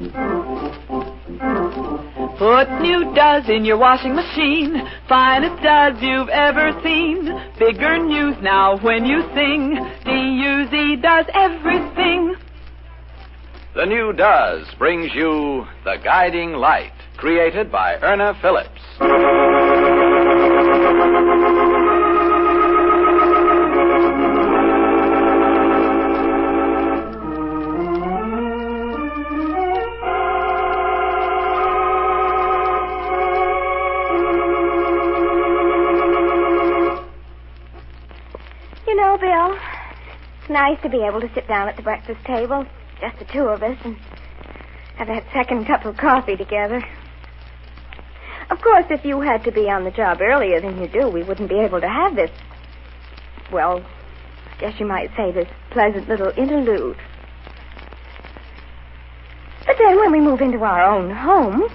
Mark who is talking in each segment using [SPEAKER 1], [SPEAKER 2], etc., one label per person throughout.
[SPEAKER 1] Put new Does in your washing machine. Finest Does you've ever seen. Bigger news now when you sing. D-U-Z does everything.
[SPEAKER 2] The new Does brings you The Guiding Light, created by Erna Phillips.
[SPEAKER 3] You know, Bill, it's nice to be able to sit down at the breakfast table, just the two of us, and have that second cup of coffee together. Of course, if you had to be on the job earlier than you do, we wouldn't be able to have this, well, I guess you might say this pleasant little interlude. But then when we move into our own home,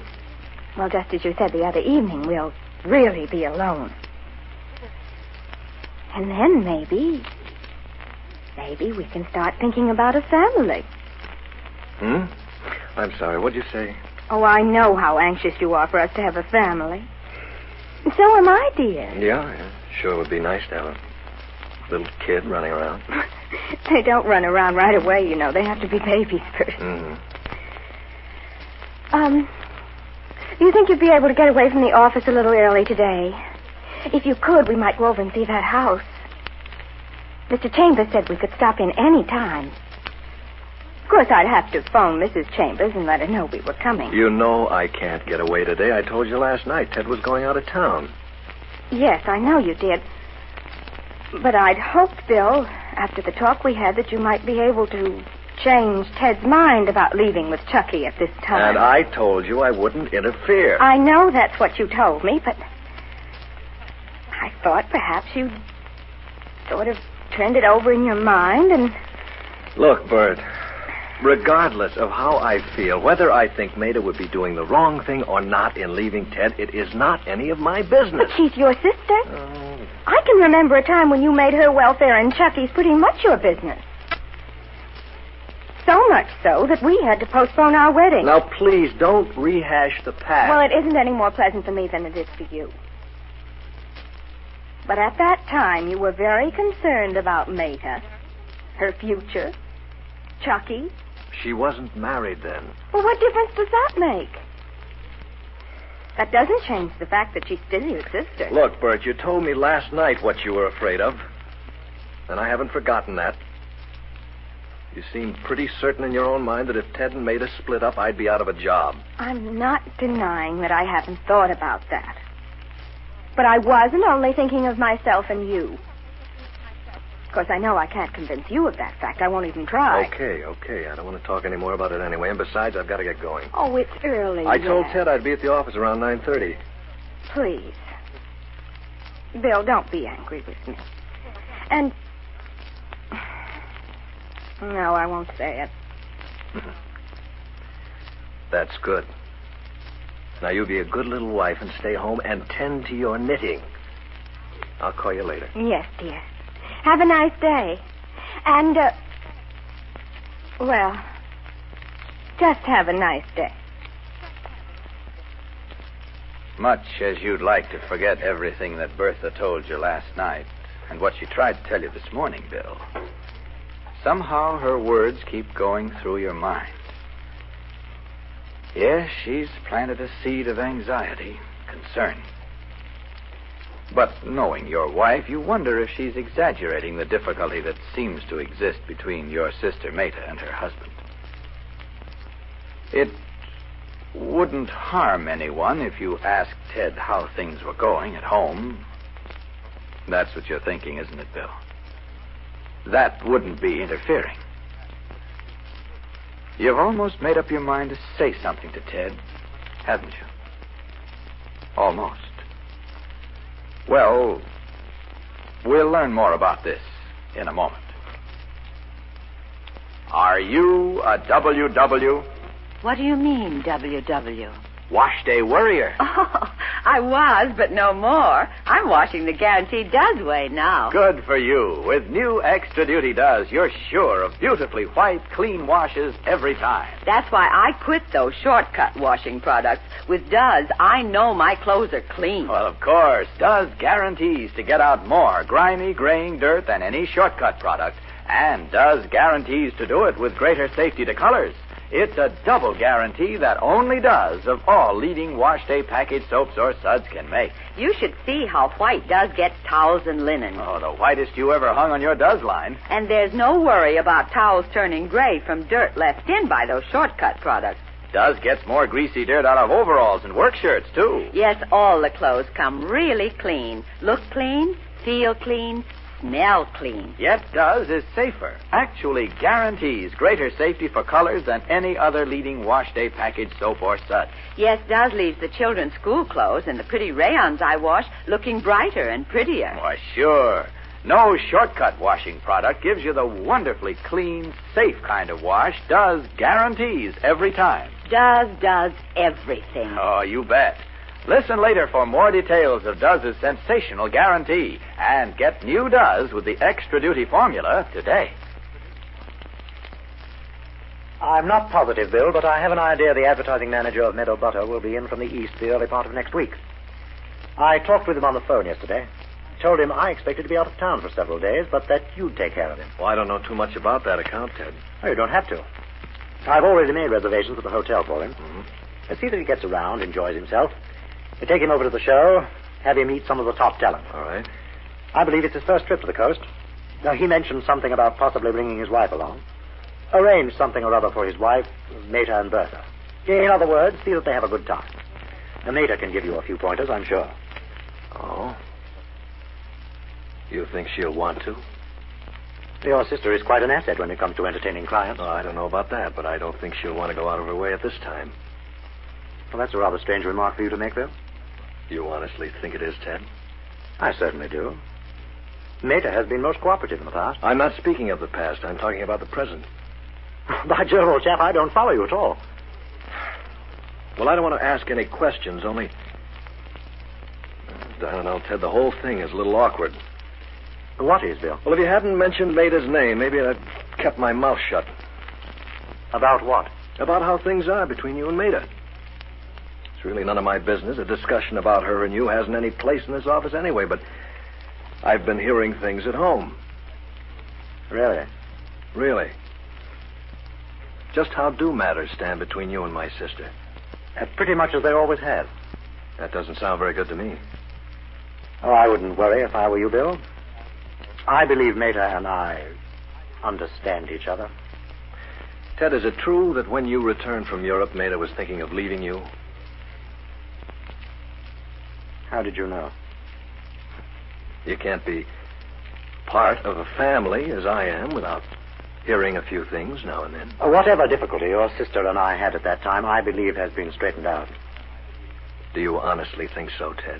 [SPEAKER 3] well, just as you said the other evening, we'll really be alone. And then maybe we can start thinking about a family.
[SPEAKER 4] I'm sorry, what'd you say?
[SPEAKER 3] Oh, I know how anxious you are for us to have a family. And so am I, dear.
[SPEAKER 4] Yeah, sure would be nice to have a little kid running around.
[SPEAKER 3] They don't run around right away, you know. They have to be babies first. Do you think you'd be able to get away from the office a little early today? If you could, we might go over and see that house. Mr. Chambers said we could stop in any time. Of course, I'd have to phone Mrs. Chambers and let her know we were coming.
[SPEAKER 4] You know I can't get away today. I told you last night Ted was going out of town.
[SPEAKER 3] Yes, I know you did. But I'd hoped, Bill, after the talk we had, that you might be able to change Ted's mind about leaving with Chucky at this time.
[SPEAKER 4] And I told you I wouldn't interfere.
[SPEAKER 3] I know that's what you told me, but I thought perhaps you'd sort of turned it over in your mind and...
[SPEAKER 4] Look, Bert, regardless of how I feel, whether I think Maida would be doing the wrong thing or not in leaving Ted, it is not any of my business.
[SPEAKER 3] But she's your sister. I can remember a time when you made her welfare and Chucky's pretty much your business. So much so that we had to postpone our wedding.
[SPEAKER 4] Now, please, don't rehash the past.
[SPEAKER 3] Well, it isn't any more pleasant for me than it is for you. But at that time, you were very concerned about Maida, her future, Chucky.
[SPEAKER 4] She wasn't married then.
[SPEAKER 3] Well, what difference does that make? That doesn't change the fact that she's still your sister.
[SPEAKER 4] Look, Bert, you told me last night what you were afraid of, and I haven't forgotten that. You seemed pretty certain in your own mind that if Ted and Maida split up, I'd be out of a job.
[SPEAKER 3] I'm not denying that I haven't thought about that. But I wasn't only thinking of myself and you. Of course, I know I can't convince you of that fact. I won't even try.
[SPEAKER 4] Okay. I don't want to talk any more about it anyway. And besides, I've got to get going.
[SPEAKER 3] Oh, it's early.
[SPEAKER 4] I told Ted I'd be at the office around 9:30.
[SPEAKER 3] Please. Bill, don't be angry with me. And... No, I won't say it.
[SPEAKER 4] That's good. Now, you be a good little wife and stay home and tend to your knitting. I'll call you later.
[SPEAKER 3] Yes, dear. Have a nice day. And, well, just have a nice day.
[SPEAKER 2] Much as you'd like to forget everything that Bertha told you last night and what she tried to tell you this morning, Bill, somehow her words keep going through your mind. Yes, she's planted a seed of anxiety, concern. But knowing your wife, you wonder if she's exaggerating the difficulty that seems to exist between your sister Maida and her husband. It wouldn't harm anyone if you asked Ted how things were going at home. That's what you're thinking, isn't it, Bill? That wouldn't be interfering. You've almost made up your mind to say something to Ted, haven't you? Almost. Well, we'll learn more about this in a moment. Are you a WW?
[SPEAKER 5] What do you mean, WW?
[SPEAKER 2] Wash Day Worrier.
[SPEAKER 5] Oh, I was, but no more. I'm washing the Guaranteed Does way now.
[SPEAKER 2] Good for you. With new Extra Duty Does, you're sure of beautifully white, clean washes every time.
[SPEAKER 5] That's why I quit those shortcut washing products. With Does, I know my clothes are clean.
[SPEAKER 2] Well, of course, Does guarantees to get out more grimy, graying dirt than any shortcut product, and Does guarantees to do it with greater safety to colors. It's a double guarantee that only Does of all leading wash day package soaps or suds can make.
[SPEAKER 5] You should see how white Does gets towels and linen.
[SPEAKER 2] Oh, the whitest you ever hung on your Does line.
[SPEAKER 5] And there's no worry about towels turning gray from dirt left in by those shortcut products.
[SPEAKER 2] Does gets more greasy dirt out of overalls and work shirts, too.
[SPEAKER 5] Yes, all the clothes come really clean. Look clean, feel clean, smell clean.
[SPEAKER 2] Yet Does is safer. Actually guarantees greater safety for colors than any other leading wash day package soap or suds.
[SPEAKER 5] Yes, Does leaves the children's school clothes and the pretty rayons I wash looking brighter and prettier.
[SPEAKER 2] Why, sure. No shortcut washing product gives you the wonderfully clean, safe kind of wash Does guarantees every time.
[SPEAKER 5] Does everything.
[SPEAKER 2] Oh, you bet. Listen later for more details of Does' sensational guarantee and get new Does with the Extra Duty formula today.
[SPEAKER 6] I'm not positive, Bill, but I have an idea the advertising manager of Meadow Butter will be in from the east the early part of next week. I talked with him on the phone yesterday. Told him I expected to be out of town for several days, but that you'd take care of him.
[SPEAKER 4] Well, I don't know too much about that account, Ted.
[SPEAKER 6] Oh, you don't have to. I've already made reservations at the hotel for him. Let's see that he gets around, enjoys himself. We take him over to the show, have him meet some of the top talent.
[SPEAKER 4] All right.
[SPEAKER 6] I believe it's his first trip to the coast. Now, he mentioned something about possibly bringing his wife along. Arrange something or other for his wife, Meta and Bertha. In other words, see that they have a good time. Now, Meta can give you a few pointers, I'm sure.
[SPEAKER 4] Oh? You think she'll want to?
[SPEAKER 6] Your sister is quite an asset when it comes to entertaining clients.
[SPEAKER 4] Oh, I don't know about that, but I don't think she'll want to go out of her way at this time.
[SPEAKER 6] Well, that's a rather strange remark for you to make, Bill.
[SPEAKER 4] You honestly think it is, Ted?
[SPEAKER 6] I certainly do. Meta has been most cooperative in the past.
[SPEAKER 4] I'm not speaking of the past. I'm talking about the present.
[SPEAKER 6] By Jove, old chap, I don't follow you at all.
[SPEAKER 4] Well, I don't want to ask any questions, only... I don't know, Ted, the whole thing is a little awkward.
[SPEAKER 6] What is, Bill?
[SPEAKER 4] Well, if you hadn't mentioned Meta's name, maybe I'd kept my mouth shut.
[SPEAKER 6] About what?
[SPEAKER 4] About how things are between you and Meta. It's really none of my business. A discussion about her and you hasn't any place in this office anyway, but I've been hearing things at home.
[SPEAKER 6] Really?
[SPEAKER 4] Really. Just how do matters stand between you and my sister?
[SPEAKER 6] Pretty much as they always have.
[SPEAKER 4] That doesn't sound very good to me.
[SPEAKER 6] Oh, I wouldn't worry if I were you, Bill. I believe Meta and I understand each other.
[SPEAKER 4] Ted, is it true that when you returned from Europe, Meta was thinking of leaving you?
[SPEAKER 6] How did you know?
[SPEAKER 4] You can't be part of a family, as I am, without hearing a few things now and then.
[SPEAKER 6] Whatever difficulty your sister and I had at that time, I believe has been straightened out.
[SPEAKER 4] Do you honestly think so, Ted?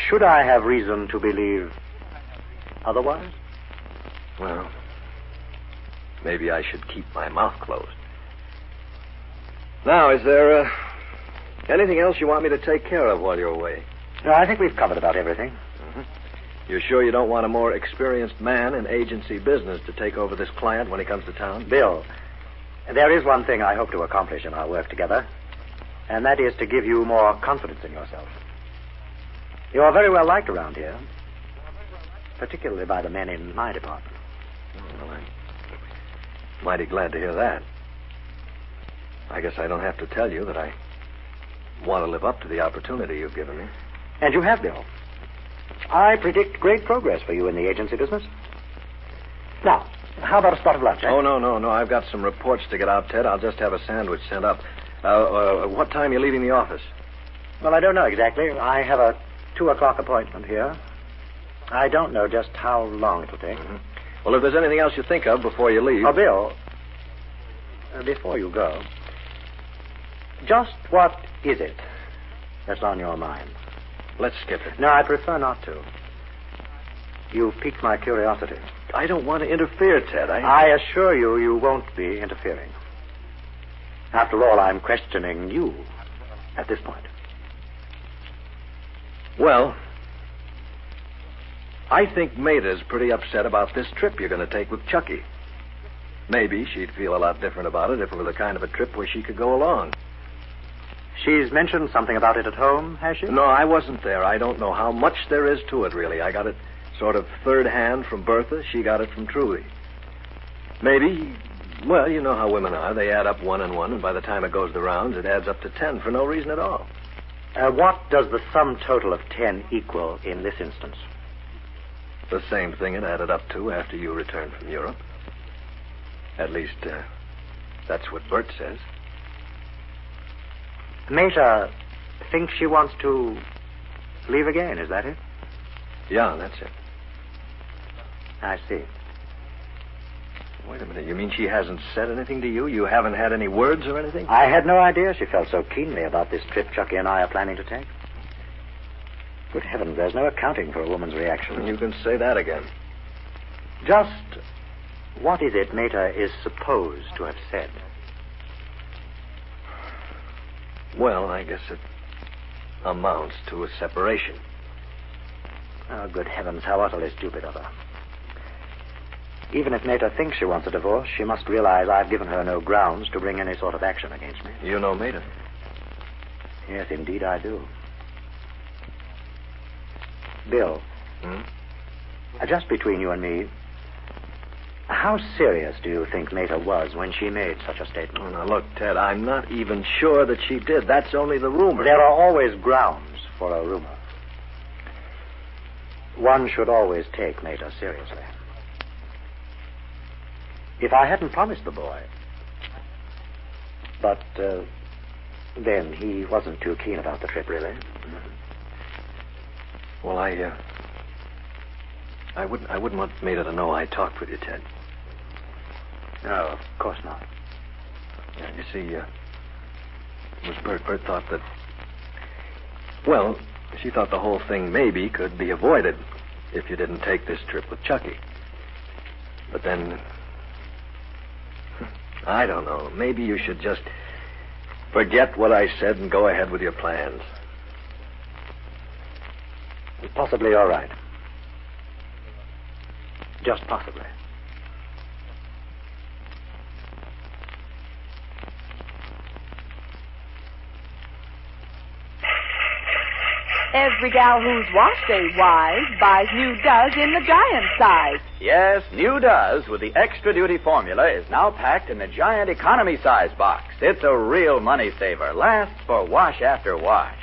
[SPEAKER 6] Should I have reason to believe otherwise?
[SPEAKER 4] Well, maybe I should keep my mouth closed. Now, is there anything else you want me to take care of while you're away?
[SPEAKER 6] No, I think we've covered about everything.
[SPEAKER 4] You're sure you don't want a more experienced man in agency business to take over this client when he comes to town?
[SPEAKER 6] Bill, there is one thing I hope to accomplish in our work together, and that is to give you more confidence in yourself. You're very well liked around here, particularly by the men in my department.
[SPEAKER 4] Well, I'm mighty glad to hear that. I guess I don't have to tell you that I want to live up to the opportunity you've given me.
[SPEAKER 6] And you have, Bill. I predict great progress for you in the agency business. Now, how about a spot of lunch, eh?
[SPEAKER 4] Oh, no. I've got some reports to get out, Ted. I'll just have a sandwich sent up. What time are you leaving the office?
[SPEAKER 6] Well, I don't know exactly. I have a 2:00 appointment here. I don't know just how long it'll take.
[SPEAKER 4] Well, if there's anything else you think of before you leave...
[SPEAKER 6] Oh, Bill, before you go, just what is it that's on your mind?
[SPEAKER 4] Let's skip it.
[SPEAKER 6] No, I prefer not to. You've piqued my curiosity.
[SPEAKER 4] I don't want to interfere, Ted.
[SPEAKER 6] I assure you, you won't be interfering. After all, I'm questioning you at this point.
[SPEAKER 4] Well, I think Maida's pretty upset about this trip you're going to take with Chucky. Maybe she'd feel a lot different about it if it were the kind of a trip where she could go along.
[SPEAKER 6] She's mentioned something about it at home, has she?
[SPEAKER 4] No, I wasn't there. I don't know how much there is to it, really. I got it sort of third hand from Bertha. She got it from Trudy. Maybe, well, you know how women are. They add up 1 and 1, and by the time it goes the rounds, it adds up to 10 for no reason at all.
[SPEAKER 6] What does the sum total of 10 equal in this instance?
[SPEAKER 4] The same thing it added up to after you returned from Europe. At least, that's what Bert says.
[SPEAKER 6] Maida thinks she wants to leave again, is that it?
[SPEAKER 4] Yeah, that's it.
[SPEAKER 6] I see.
[SPEAKER 4] Wait a minute. You mean she hasn't said anything to you? You haven't had any words or anything?
[SPEAKER 6] I had no idea she felt so keenly about this trip Chucky and I are planning to take. Good heavens, there's no accounting for a woman's reaction.
[SPEAKER 4] You can say that again.
[SPEAKER 6] Just what is it Maida is supposed to have said?
[SPEAKER 4] Well, I guess it amounts to a separation.
[SPEAKER 6] Oh, good heavens, how utterly stupid of her. Even if Maida thinks she wants a divorce, she must realize I've given her no grounds to bring any sort of action against me.
[SPEAKER 4] You know Maida?
[SPEAKER 6] Yes, indeed I do. Bill, just between you and me, how serious do you think Maida was when she made such a statement?
[SPEAKER 4] Oh, now, look, Ted, I'm not even sure that she did. That's only the rumor.
[SPEAKER 6] There are always grounds for a rumor. One should always take Maida seriously. If I hadn't promised the boy, but then he wasn't too keen about the trip, really.
[SPEAKER 4] Well, I wouldn't want Maida to know I talked with you, Ted.
[SPEAKER 6] No, of course not.
[SPEAKER 4] Yeah, you see, it was Bert. Bert thought that, well, she thought the whole thing maybe could be avoided if you didn't take this trip with Chucky. But then, I don't know, maybe you should just forget what I said and go ahead with your plans.
[SPEAKER 6] Possibly you're right. Just possibly.
[SPEAKER 1] Every gal who's wash day wise buys new Does in the giant size.
[SPEAKER 2] Yes, new Does with the extra duty formula is now packed in the giant economy size box. It's a real money saver. Lasts for wash after wash.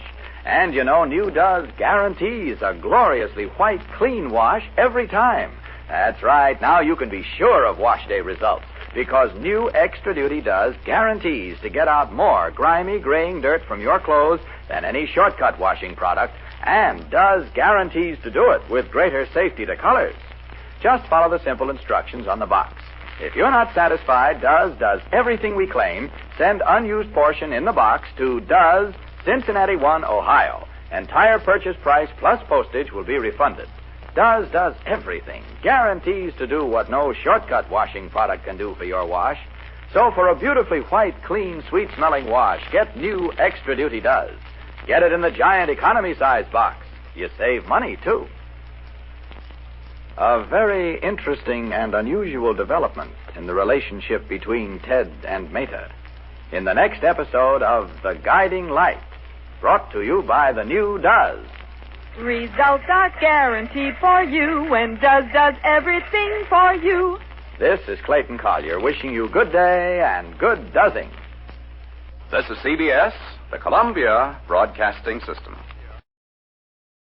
[SPEAKER 2] And you know, new Does guarantees a gloriously white, clean wash every time. That's right. Now you can be sure of wash day results because new extra duty Does guarantees to get out more grimy, graying dirt from your clothes than any shortcut washing product, and Does guarantees to do it with greater safety to colors. Just follow the simple instructions on the box. If you're not satisfied, Does does everything we claim. Send unused portion in the box to Does, Cincinnati 1, Ohio. Entire purchase price plus postage will be refunded. Does does everything. Guarantees to do what no shortcut washing product can do for your wash. So for a beautifully white, clean, sweet-smelling wash, get new extra duty Does. Get it in the giant economy size box. You save money, too. A very interesting and unusual development in the relationship between Ted and Maida in the next episode of The Guiding Light, brought to you by the new Does.
[SPEAKER 1] Results are guaranteed for you when Does does everything for you.
[SPEAKER 2] This is Clayton Collier wishing you good day and good doesing.
[SPEAKER 7] This is CBS, the Columbia Broadcasting System.